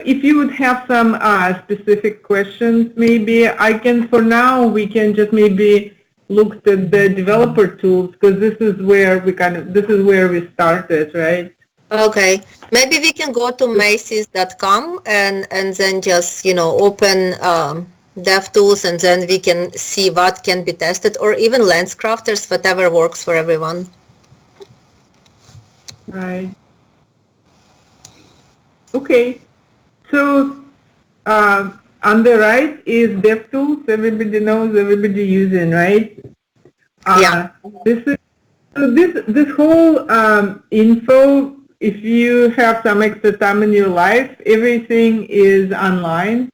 if you would have some specific questions, maybe I can, for now, we can just maybe look at the developer tools, because this is where we started, right? Okay, maybe we can go to Macy's.com and then just open DevTools, and then we can see what can be tested, or even LensCrafters, whatever works for everyone. Right. Okay. So on the right is DevTools. Everybody knows, everybody using, right? Yeah. This whole info, if you have some extra time in your life, everything is online.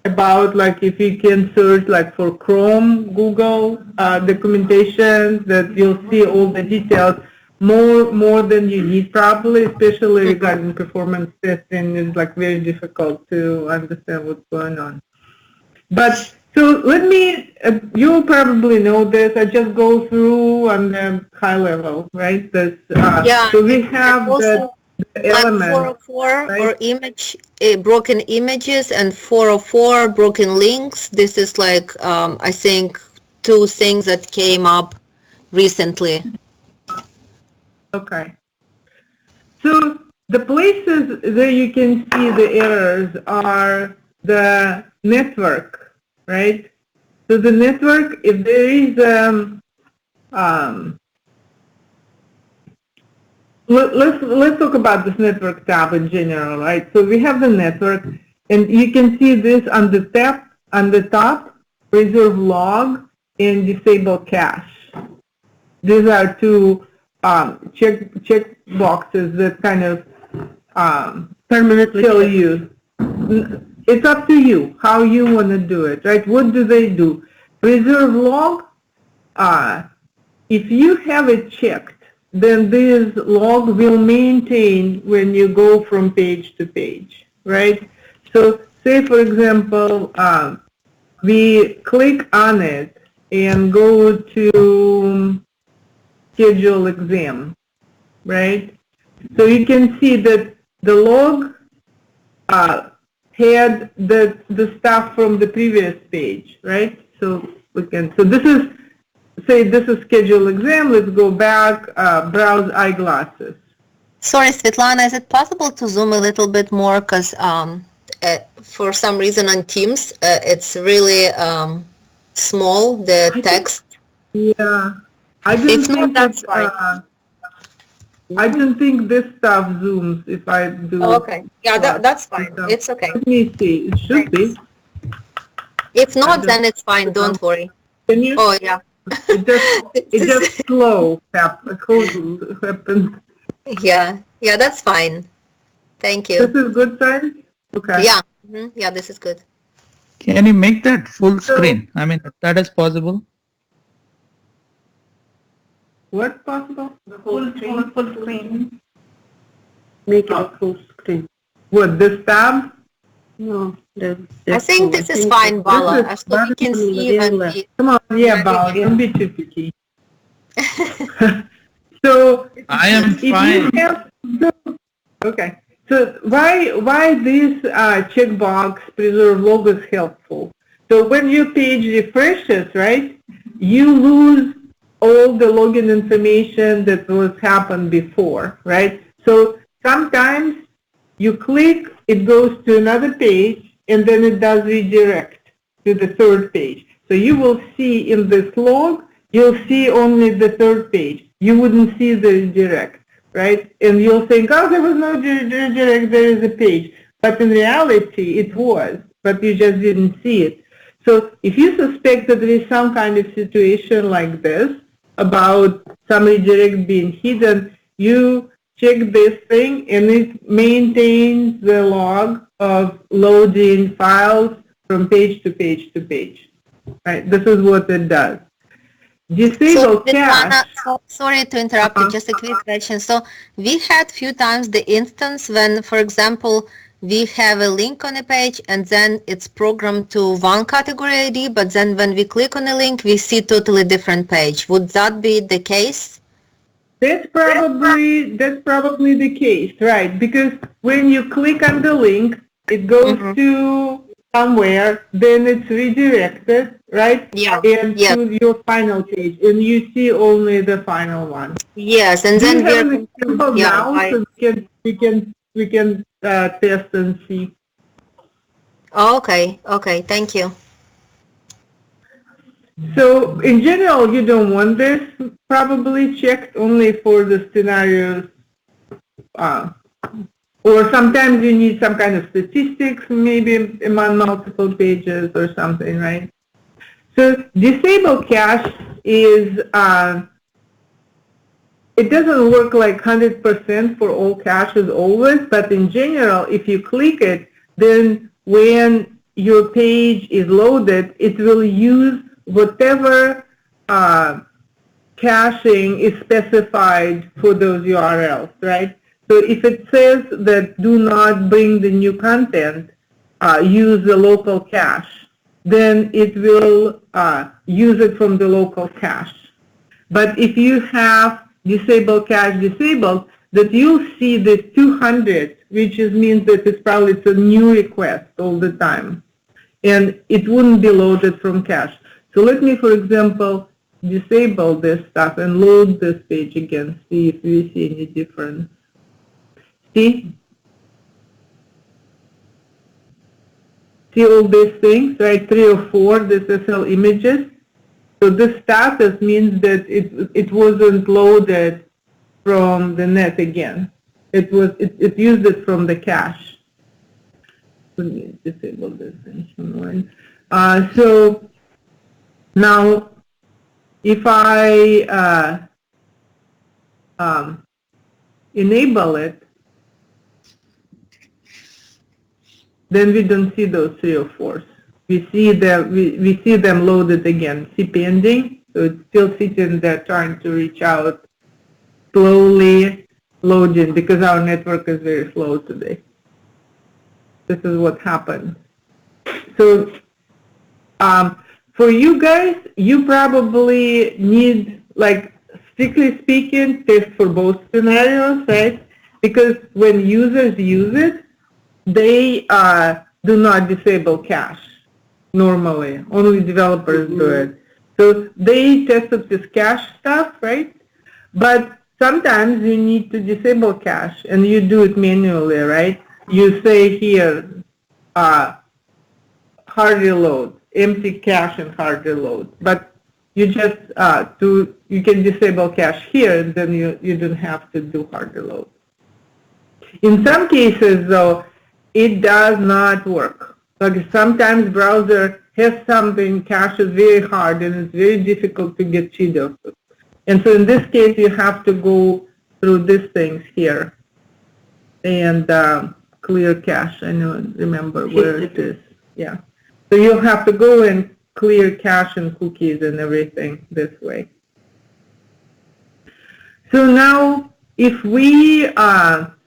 About, like, if you can search like for Chrome, Google documentation, that you'll see all the details, more than you need probably, especially regarding performance testing. Is like very difficult to understand what's going on. But so let me, you'll probably know this. I just go through on the high level, right? This, Yeah. so we have the element, 404 right? or broken images, and 404 broken links. This is like I think 2 things that came up recently. Okay. So the places that you can see the errors are the network, right? So the network, if there is let's talk about this network tab in general, right? So we have the network, and you can see this on the top, reserve log and disable cache. These are 2 check boxes that kind of permanently tell you. It's up to you how you want to do it, right? What do they do? Reserve log, if you have it checked, then this log will maintain when you go from page to page, right? So say, for example, we click on it and go to schedule exam, right? So you can see that the log had the stuff from the previous page, right? So this is, say this is schedule exam. Let's go back, browse eyeglasses. Sorry, Svetlana, is it possible to zoom a little bit more? Because for some reason on Teams, it's really small, the text. Yeah. I don't think this stuff zooms if I do. Okay. Yeah, that's fine. It's okay. Let me see. It should be. If not, then it's fine. Don't worry. Can you? Oh, yeah. It just slow happened. Yeah, that's fine. Thank you. This is good sign? Okay. Yeah. Yeah, this is good. Can you make that full screen? I mean, that is possible. What's possible? The full screen. Make it full screen. What, this tab? No. I think this is fine, Bala. So we can see when we... Come on, yeah, Bala, don't be too picky. So I am fine. Okay. So why this checkbox preserve log is helpful? So when your page refreshes, right, you lose all the login information that was happened before, right? So sometimes you click, it goes to another page, and then it does redirect to the 3rd page. So you will see in this log, you'll see only the 3rd page. You wouldn't see the redirect, right? And you'll think, oh, there was no redirect, there is a page. But in reality, it was, but you just didn't see it. So if you suspect that there is some kind of situation like this, about some redirect being hidden, you check this thing, and it maintains the log of loading files from page to page to page. Right? This is what it does. Disable cache. Sorry to interrupt you, just a quick question. So we had few times the instance when, for example, we have a link on a page and then it's programmed to one category ID, but then when we click on a link, we see totally different page. Would that be the case? That's probably the case, right? Because when you click on the link, it goes to somewhere, then it's redirected, right? Yeah. And Yeah. to your final page, and you see only the final one. Yes, and Do you then have we're an example yeah, now so we can test and see? okay, okay, thank you. So in general, you don't want this probably checked only for the scenarios, or sometimes you need some kind of statistics, maybe among multiple pages or something, right? So disable cache is, it doesn't work like 100% for all caches always, but in general, if you click it, then when your page is loaded, it will use whatever caching is specified for those URLs, right? So if it says that do not bring the new content, use the local cache, then it will use it from the local cache. But if you have disable cache disabled, that you'll see this 200, which means that it's a new request all the time. And it wouldn't be loaded from cache. So let me, for example, disable this stuff and load this page again, see if we see any difference. See? See all these things, right? 3 or 4, this SL images. So this status means that it wasn't loaded from the net again. It used it from the cache. Let me disable this. So now if I enable it, then we don't see those 3 or 4s. We see them loaded again. See pending, so it's still sitting there trying to reach out, slowly loading because our network is very slow today. This is what happened. So for you guys, you probably need, like, strictly speaking, test for both scenarios, right? Because when users use it, they do not disable cache normally. Only developers do it. So they tested this cache stuff, right? But sometimes you need to disable cache, and you do it manually, right? You say here, hard reload, empty cache and hard reload. But you just you can disable cache here, and then you don't have to do hard reload. In some cases, though, it does not work. Like sometimes browser has something caches very hard, and it's very difficult to get rid of it. And so in this case, you have to go through these things here and clear cache. I don't remember where it is. Yeah. So you'll have to go and clear cache and cookies and everything this way. So now, if we,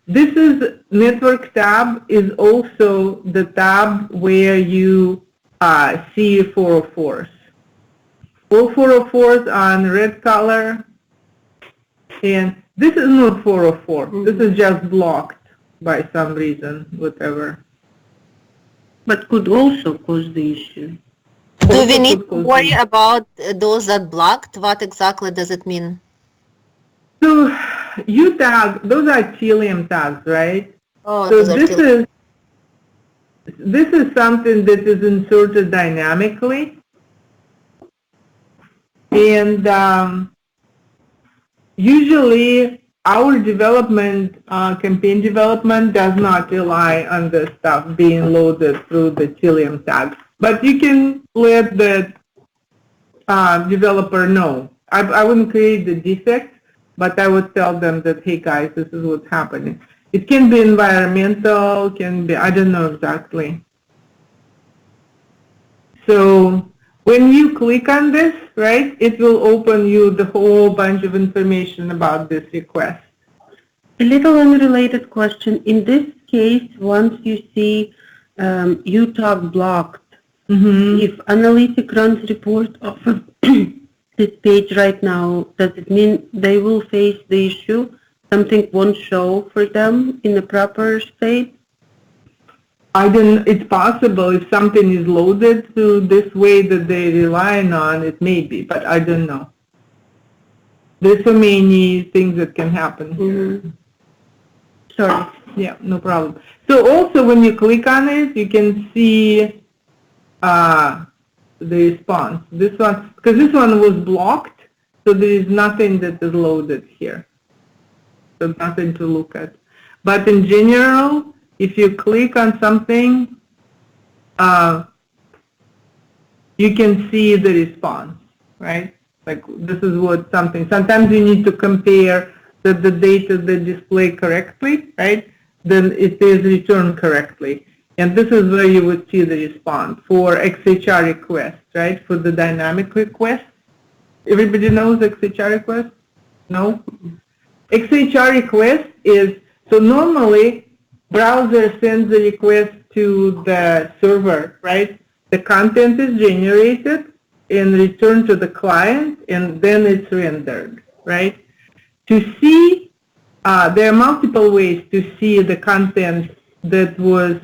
this is network tab is also the tab where you see 404s. All 404s on red color, and this is not 404. This is just blocked by some reason, whatever. But could also cause the issue. Do we need to worry about those that blocked? What exactly does it mean? So you tag, those are Tilium tags, right? Oh, so this is something that is inserted dynamically. And usually our development, campaign development does not rely on the stuff being loaded through the Tilium tag. But you can let the developer know. I wouldn't create the defect, but I would tell them that, hey guys, this is what's happening. It can be environmental, can be, I don't know exactly. So when you click on this, right, it will open you the whole bunch of information about this request. A little unrelated question. In this case, once you see UTAG blocked, if Analytic runs report of this page right now, does it mean they will face the issue? Something won't show for them in the proper state? It's possible if something is loaded to this way that they're relying on, it may be, but I don't know. There's so many things that can happen here. Sorry. Yeah, no problem. So also when you click on it, you can see the response. This one, because this one was blocked, so there is nothing that is loaded here. So nothing to look at. But in general, if you click on something, you can see the response, right? Like this is what something, sometimes you need to compare that the data that display correctly, right? Then it is returned correctly. And this is where you would see the response for XHR request, right? For the dynamic request. Everybody knows XHR request? No? XHR request is, so normally browser sends the request to the server, right? The content is generated and returned to the client, and then it's rendered, right? To see, there are multiple ways to see the content that was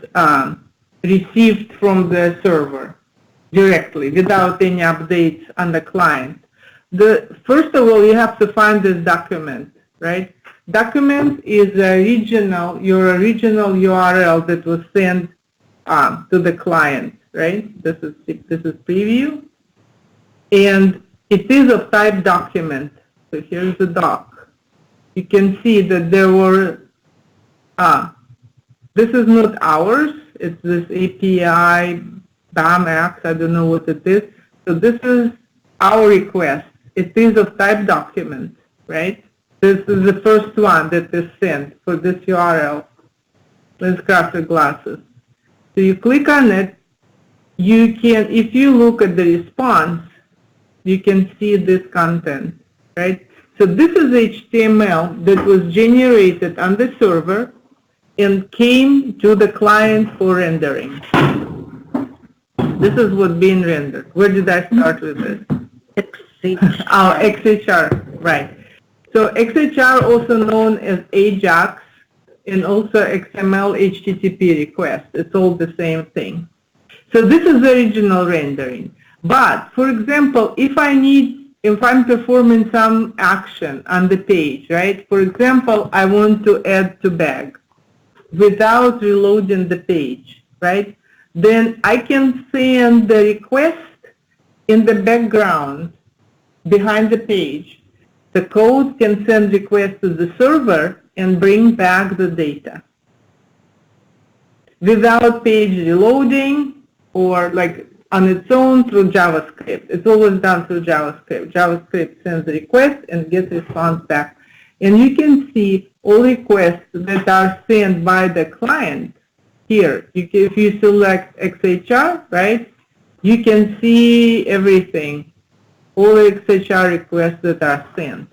received from the server directly without any updates on the client. First of all, you have to find this document, right? Document is your original URL that was sent to the client, right? This is preview, and it is of type document. So here's the doc. You can see that there were. This is not ours. It's this API BAMX. I don't know what it is. So this is our request. It is of type document, right? This is the first one that is sent for this URL. LensCrafters glasses. So you click on it. You can, if you look at the response, you can see this content, right? So this is HTML that was generated on the server and came to the client for rendering. This is what's being rendered. Where did I start with this? XHR. Oh, XHR, right. So XHR, also known as AJAX, and also XML HTTP request. It's all the same thing. So this is the original rendering. But, for example, if I'm performing some action on the page, right? For example, I want to add to bag without reloading the page, right? Then I can send the request in the background behind the page. The code can send requests to the server and bring back the data without page reloading or like on its own through JavaScript. It's always done through JavaScript. JavaScript sends the request and gets response back. And you can see all requests that are sent by the client here. If you select XHR, right, you can see everything, all XHR requests that are sent.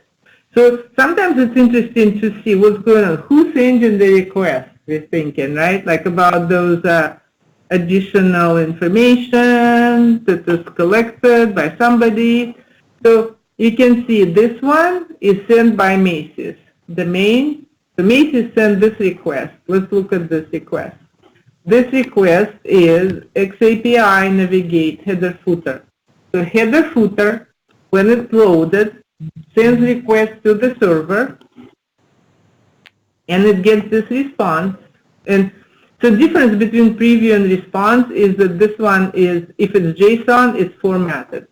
So sometimes it's interesting to see what's going on. Who's sending the request, we're thinking, right? Like about those additional information that was collected by somebody. So you can see this one is sent by Macy's. The Macy's sent this request. Let's look at this request. This request is XAPI navigate header footer. So header footer, when it's loaded, sends request to the server, and it gets this response. And so the difference between preview and response is that this one is, if it's JSON, it's formatted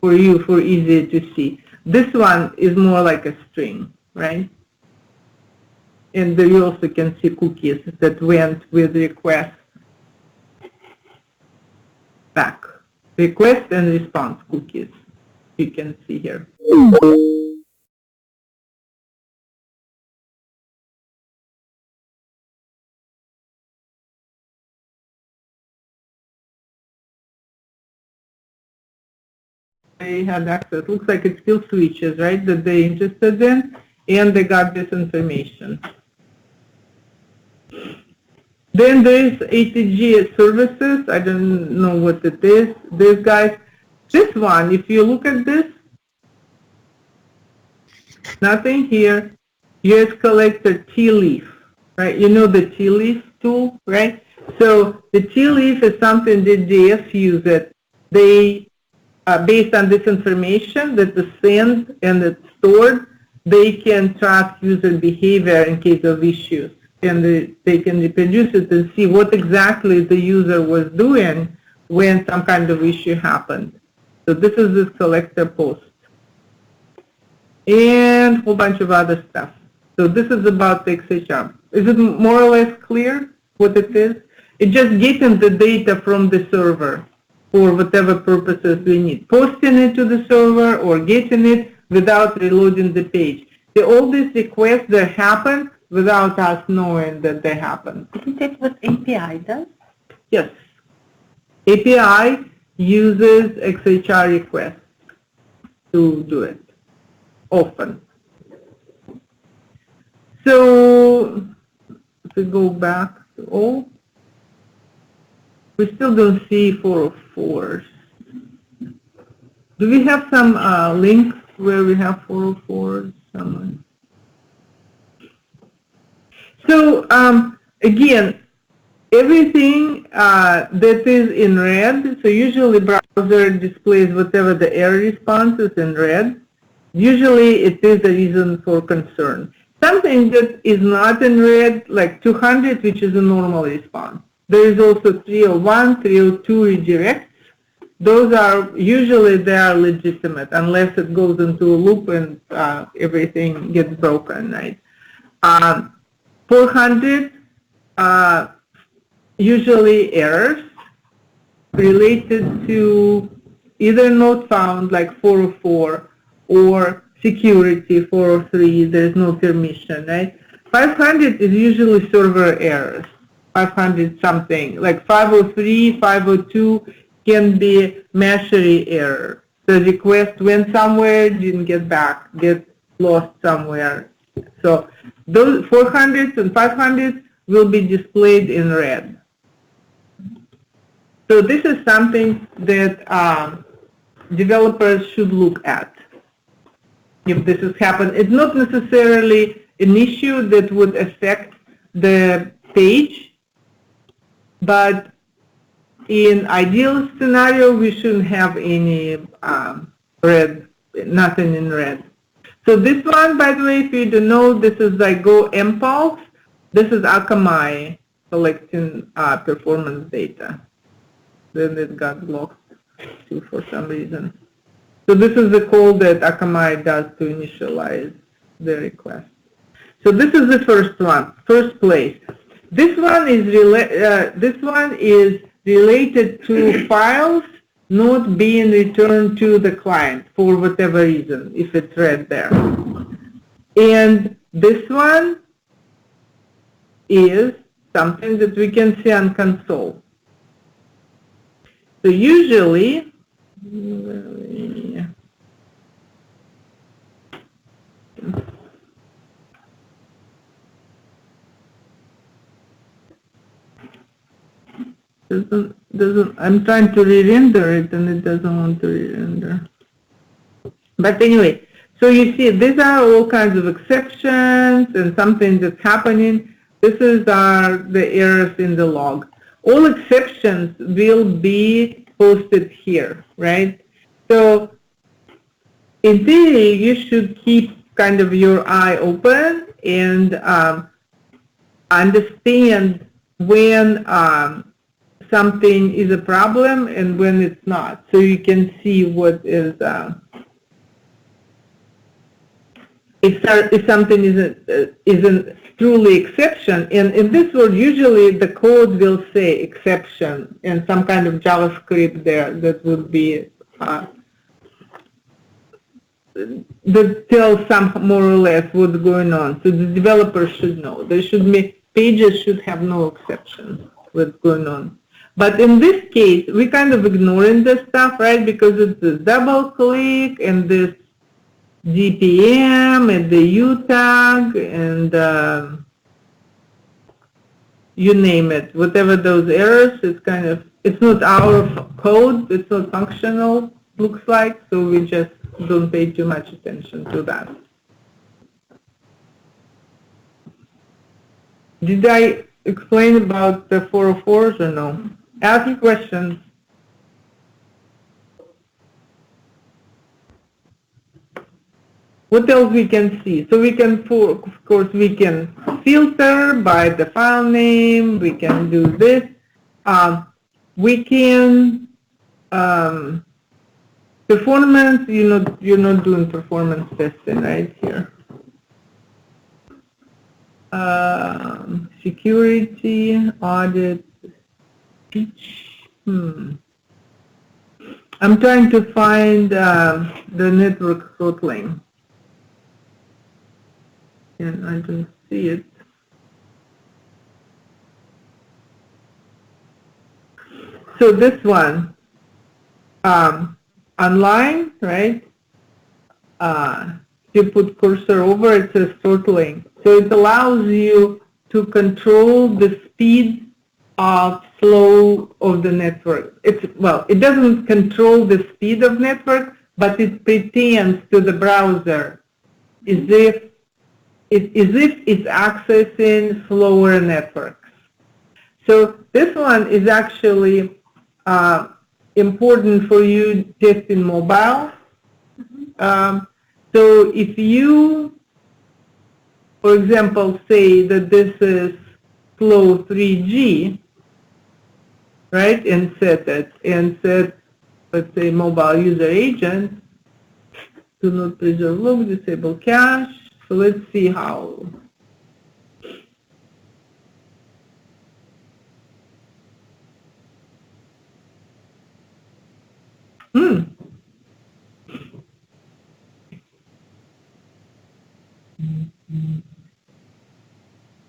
for you, for easier to see. This one is more like a string, right? And there you also can see cookies that went with request back. Request and response cookies, you can see here. They had access. Looks like it still switches, right, that they're interested in, and they got this information. Then there's ATG services. I don't know what it is. This guys, this one, if you look at this, nothing here. US collector T-Leaf, right? You know the T-Leaf tool, right? So the TLEAF is something that JS uses. They, based on this information that is sent and it's stored, they can track user behavior in case of issues. And they can reproduce it and see what exactly the user was doing when some kind of issue happened. So this is this collector post. And a whole bunch of other stuff. So this is about the XHR. Is it more or less clear what it is? It's just getting the data from the server for whatever purposes we need. Posting it to the server or getting it without reloading the page. All these requests that happen without us knowing that they happen. Isn't that what API does? Yes. API uses XHR requests to do it often. So if we go back to all, we still don't see 404s. Do we have some links where we have 404s somewhere? So again, everything that is in red, so usually browser displays whatever the error response is in red. Usually it is a reason for concern. Something that is not in red, like 200, which is a normal response. There is also 301, 302 redirects. Those are, usually they are legitimate, unless it goes into a loop and everything gets broken, right? 400, usually errors related to either not found, like 404, or security 403, there's no permission, right? 500 is usually server errors, 500 something, like 503, 502 can be Mashery error. The request went somewhere, didn't get back, get lost somewhere. So those 400s and 500s will be displayed in red. So this is something that developers should look at. If this has happened, it's not necessarily an issue that would affect the page, but in ideal scenario, we shouldn't have any red, nothing in red. So this one, by the way, if you don't know, this is like Go Impulse. This is Akamai collecting performance data. Then it got blocked too for some reason. So this is the call that Akamai does to initialize the request. So this is the first one, first place. This one is related to files not being returned to the client for whatever reason, if it's read there. And this one is something that we can see on console. So usually, I'm trying to re-render it and it doesn't want to re-render. But anyway, so you see these are all kinds of exceptions and something that's happening. This is the errors in the log. All exceptions will be posted here, right? So in theory, you should keep kind of your eye open and understand when something is a problem and when it's not, so you can see what is if something isn't truly exception. And in this world, usually the code will say exception and some kind of JavaScript there that would be that tells some more or less what's going on. So the developer should know. There should be pages should have no exceptions what's going on. But in this case, we kind of ignoring this stuff, right? Because it's this double click and this GPM and the U tag and you name it, whatever those errors, it's kind of, it's not our code, it's not functional, looks like, so we just don't pay too much attention to that. Did I explain about the 404s or no? Ask questions. What else we can see? So we can, of course, we can filter by the file name. We can do this. We can performance. You're not doing performance testing right here. Security audit. I'm trying to find the network throttling. And I don't see it. So this one, online, right? You put cursor over, it says throttling. So it allows you to control the speed of flow of the network. It doesn't control the speed of network, but it pretends to the browser as if it's accessing slower networks. So this one is actually important for you testing mobile. So if you, for example, say that this is slow 3G, right, and set it, and set, let's say, mobile user agent, do not preserve log, disable cache. So let's see how.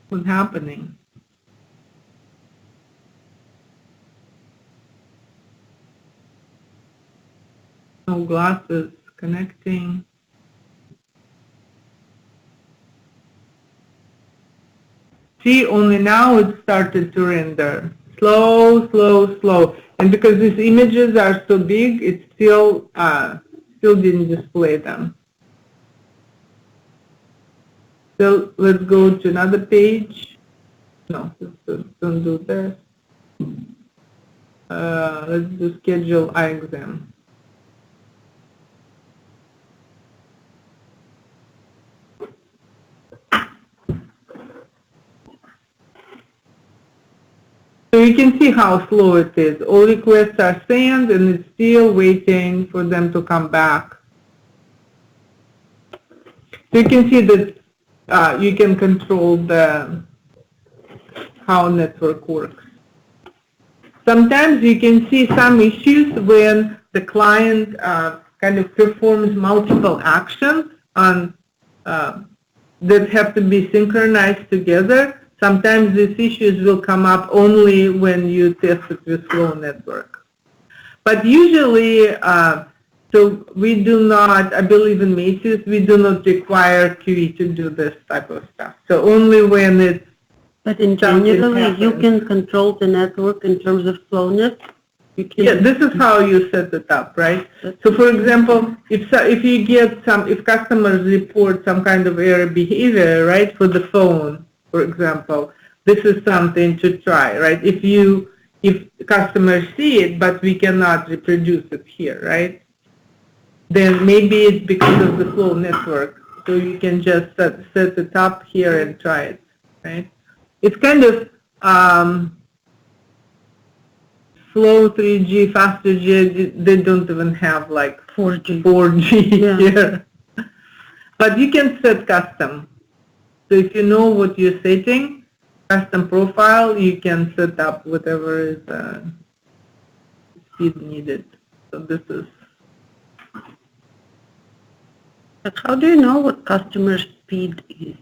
What's happening? No glasses connecting. See, only now it started to render. Slow, slow, slow. And because these images are so big, it still didn't display them. So let's go to another page. No, don't do this. Let's do schedule iExam. So you can see how slow it is. All requests are sent and it's still waiting for them to come back. So you can see that you can control how network works. Sometimes you can see some issues when the client kind of performs multiple actions that have to be synchronized together. Sometimes these issues will come up only when you test it with slow network. But usually, so we do not, I believe in Macy's, we do not require QE to do this type of stuff. So only when it's But in generally, you can control the network in terms of slowness. Yeah, this is how you set it up, right? So, for example, if you get if customers report some kind of error behavior, right, for the phone, for example, this is something to try, right? If customers see it, but we cannot reproduce it here, right? Then maybe it's because of the slow network. So you can just set it up here and try it, right? It's kind of slow 3G, faster G, they don't even have like 4G here. But you can set custom. So if you know what you're setting, custom profile, you can set up whatever is speed needed. So this is. But how do you know what customer speed is?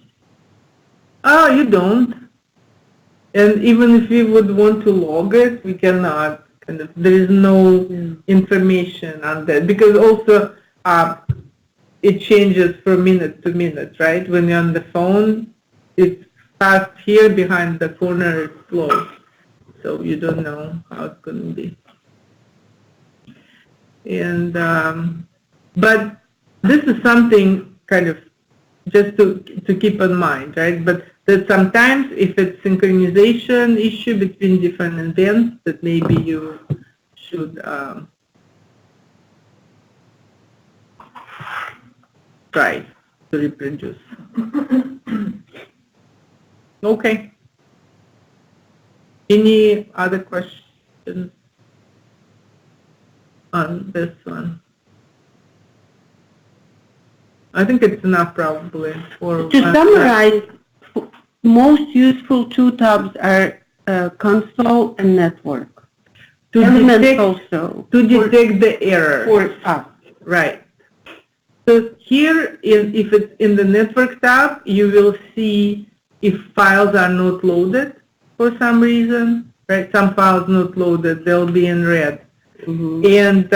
Oh, you don't. And even if we would want to log it, we cannot. There is no information on that because also it changes from minute to minute, right? When you're on the phone, it's fast here, behind the corner it's slow. So you don't know how it's going to be. And but this is something kind of just to keep in mind, right? But that sometimes if it's synchronization issue between different events, that maybe you should try to reproduce. Okay. Any other questions on this one? I think it's enough probably for... To summarize, most useful two tabs are console and network. Elements also. To detect the error. For us. Right. So here, if it's in the network tab, you will see if files are not loaded for some reason, right? Some files not loaded, they'll be in red. And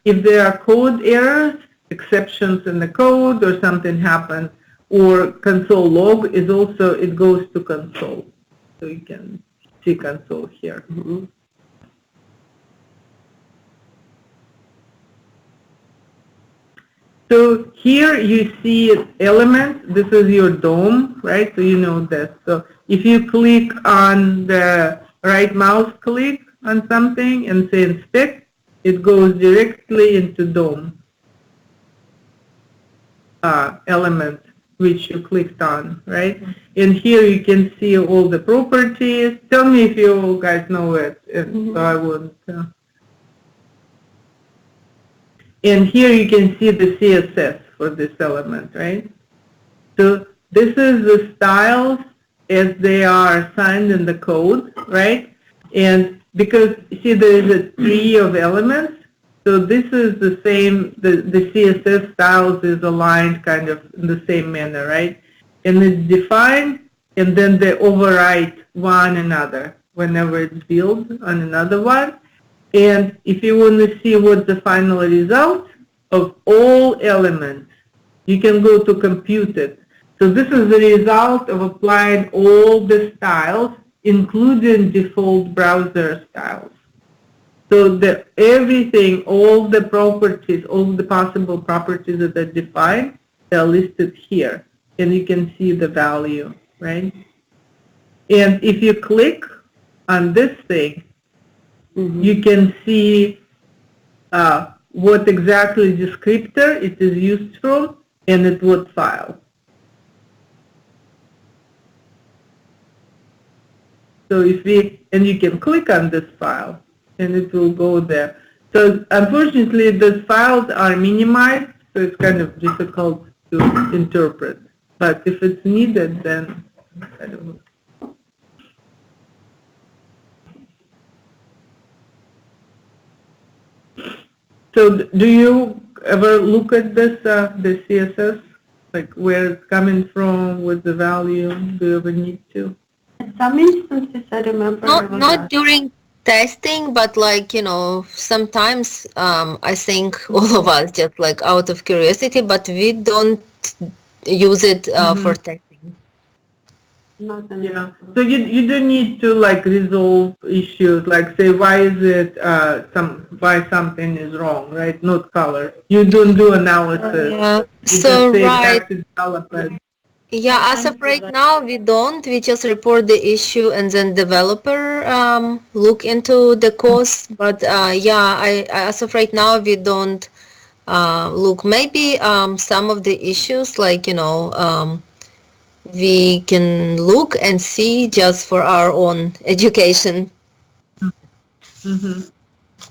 if there are code errors, exceptions in the code or something happens, or console log is also, it goes to console. So you can see console here. So here you see elements. This is your DOM, right? So you know this. So if you click on the right mouse click on something and say inspect, it goes directly into DOM element which you clicked on, right? And here you can see all the properties. Tell me if you guys know it, so I won't. And here you can see the CSS for this element, right? So this is the styles as they are assigned in the code, right? And because, see, there is a tree of elements, so this is the same, the CSS styles is aligned kind of in the same manner, right? And it's defined, and then they overwrite one another whenever it's built on another one. And if you want to see what's the final result of all elements, you can go to compute it. So this is the result of applying all the styles, including default browser styles. So everything, all the properties, all the possible properties that are defined, they're listed here. And you can see the value, right? And if you click on this thing, you can see what exactly descriptor it is used from and at what file. So if and you can click on this file and it will go there. So unfortunately, those files are minimized, so it's kind of difficult to interpret. But if it's needed, then I don't know. So do you ever look at this, the CSS, like where it's coming from, with the value? Do you ever need to? In some instances, I remember. Not during testing, but like, you know, sometimes I think all of us just like out of curiosity, but we don't use it for testing. Yeah. So you don't need to like resolve issues, like say why is it why something is wrong, right? Not color. You don't do analysis. Yeah. You So just say right. back to developers. Yeah, as of right now, we don't. We just report the issue and then developer look into the cause. But yeah, as of right now, we don't look. Maybe some of the issues, like, you know, we can look and see just for our own education.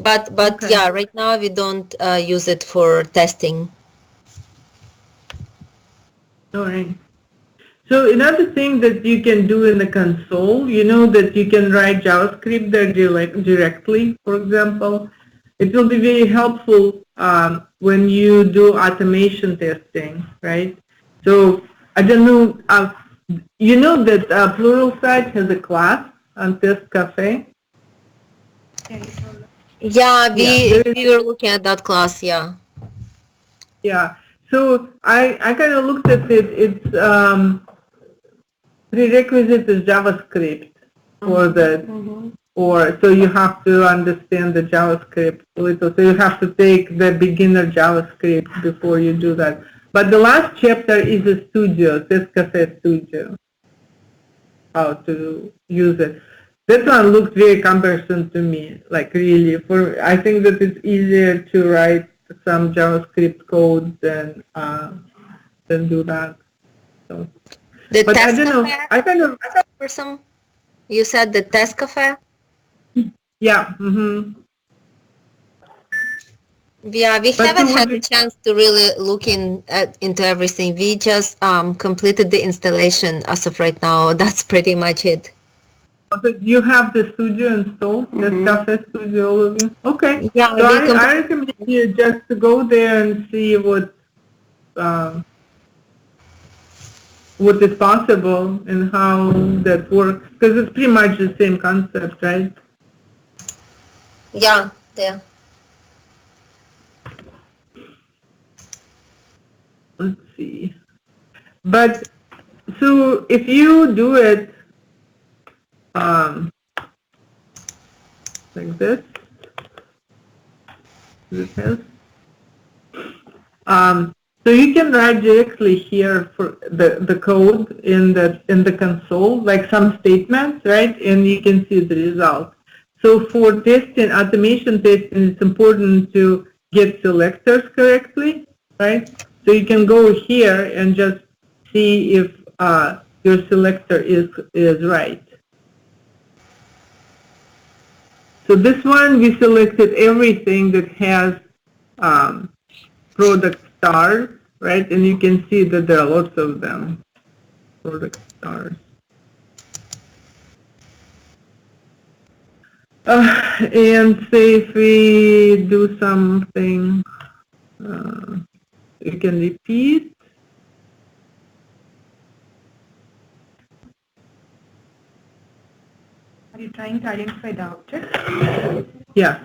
But Okay. yeah, right now we don't use it for testing. All right. So another thing that you can do in the console, you know that you can write JavaScript there directly, for example. It will be very helpful when you do automation testing, right? So I don't know, you know that Pluralsight has a class on Test Cafe? Yeah, we were looking at that class, yeah. Yeah. So I kind of looked at it. It's prerequisite is JavaScript for that, or so you have to understand the JavaScript a little. So you have to take the beginner JavaScript before you do that. But the last chapter is a studio, Test Cafe Studio. how to use it. That one looks very cumbersome to me, like really. I think that it's easier to write some JavaScript code than do that. So, The but I test don't know. cafe I kind of person, you said the test cafe? yeah. Mm-hmm. Yeah, we But haven't so had a chance to really look into everything. We just completed the installation as of right now. That's pretty much it. You have the studio installed, the Cafe Studio all of you? Okay. Yeah, So we I recommend you just to go there and see what is possible and how that works, because it's pretty much the same concept, right? yeah, yeah. Let's see. But so if you do it like this, so you can write directly here for the code in the console, like some statements, right? And you can see the result. So for testing, automation testing, it's important to get selectors correctly, right? So you can go here and just see if your selector is right. So this one, we selected everything that has product stars, right? And you can see that there are lots of them, product stars. And say if we do something, you can repeat. Are you trying to identify the object? Yeah.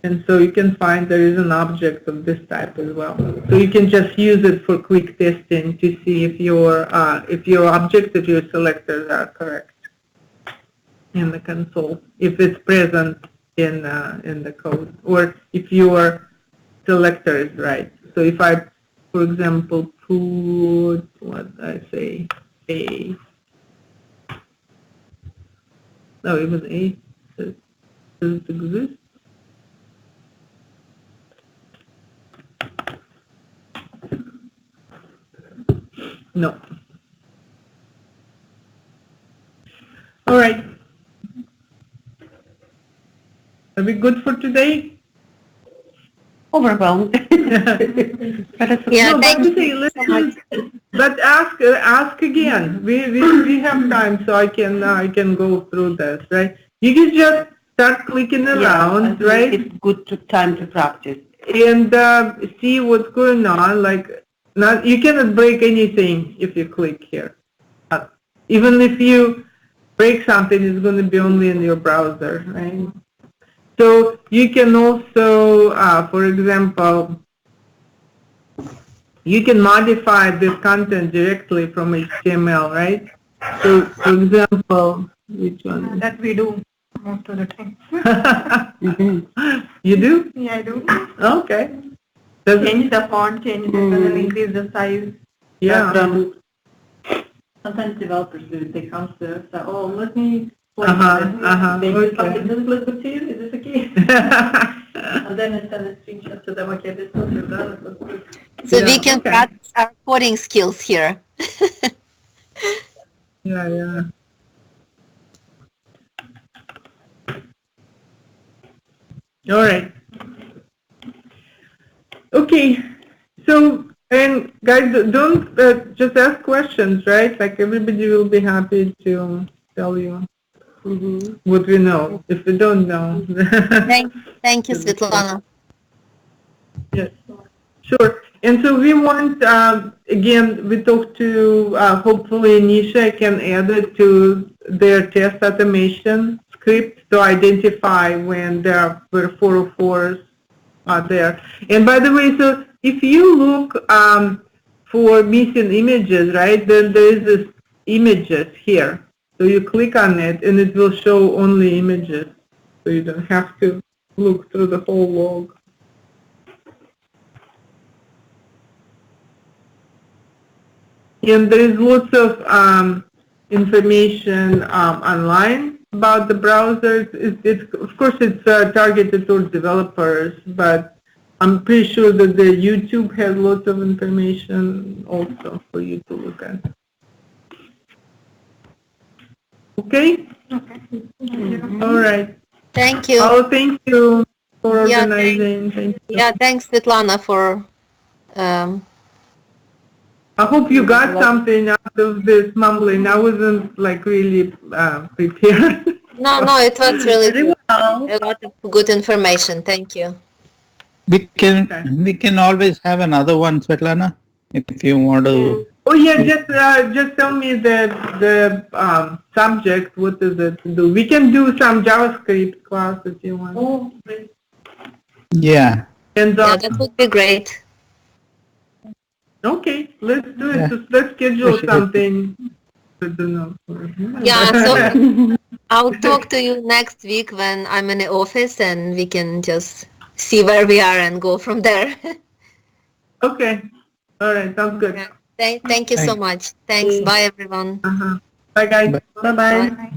And so you can find there is an object of this type as well. So you can just use it for quick testing to see if your object that you selected are correct in the console, if it's present in the code, or if your selector is right. So if I, for example, put what I say A. No, even A. Does it exist? No. All right. Are we good for today? Overwhelmed. Yeah, No, thank but you so much. but ask again. We have time, so I can go through this, right? You can just start clicking around, right? It's good time to practice. And see what's going on. Like, you cannot break anything if you click here. Even if you break something, it's going to be only in your browser, right? So you can also, for example, you can modify this content directly from HTML, right? So, for example, which one? That we do most of the time. You do? Yeah, I do. Okay. Change the font, change the color, increase the size. Yeah. Sometimes developers do. They come to us, oh, let me play Okay. does this look good to you? Is this okay? And then I send a screenshot to them, okay, this looks good, that looks good. So Yeah, we can okay. practice our coding skills here. Yeah. All right. Okay. So, and guys, don't just ask questions, right? Like everybody will be happy to tell you what we know. If we don't know. Thank you, Svetlana. Yes. Sure. And so we want, again, we talked to, hopefully Nisha can add it to their test automation script to identify when there were 404s there. And by the way, so if you look for missing images, right, then there is this images here. So you click on it and it will show only images. So you don't have to look through the whole log. And there is lots of information online about the browsers. Of course, it's targeted towards developers, but I'm pretty sure that the YouTube has lots of information also for you to look at. Okay? All right. Thank you. Oh, thank you for Yeah, organizing. Thank you. Yeah, thanks, Svetlana, for I hope you got something out of this mumbling. I wasn't like really prepared. No, it was really good. Well, A lot of good information. Thank you. We can always have another one, Svetlana, if you want to. Oh yeah, just tell me the subject. What is it to do? We can do some JavaScript class if you want. Oh, great. Yeah. And Yeah, that would be great. okay, let's do it. Yeah. Just let's schedule Appreciate it. something. I don't know. Yeah, so I'll talk to you next week when I'm in the office and we can just see where we are and go from there. Okay. All right. Sounds good. Thank you so much. Thanks. Bye, everyone. Bye, guys. Bye. bye-bye. Bye.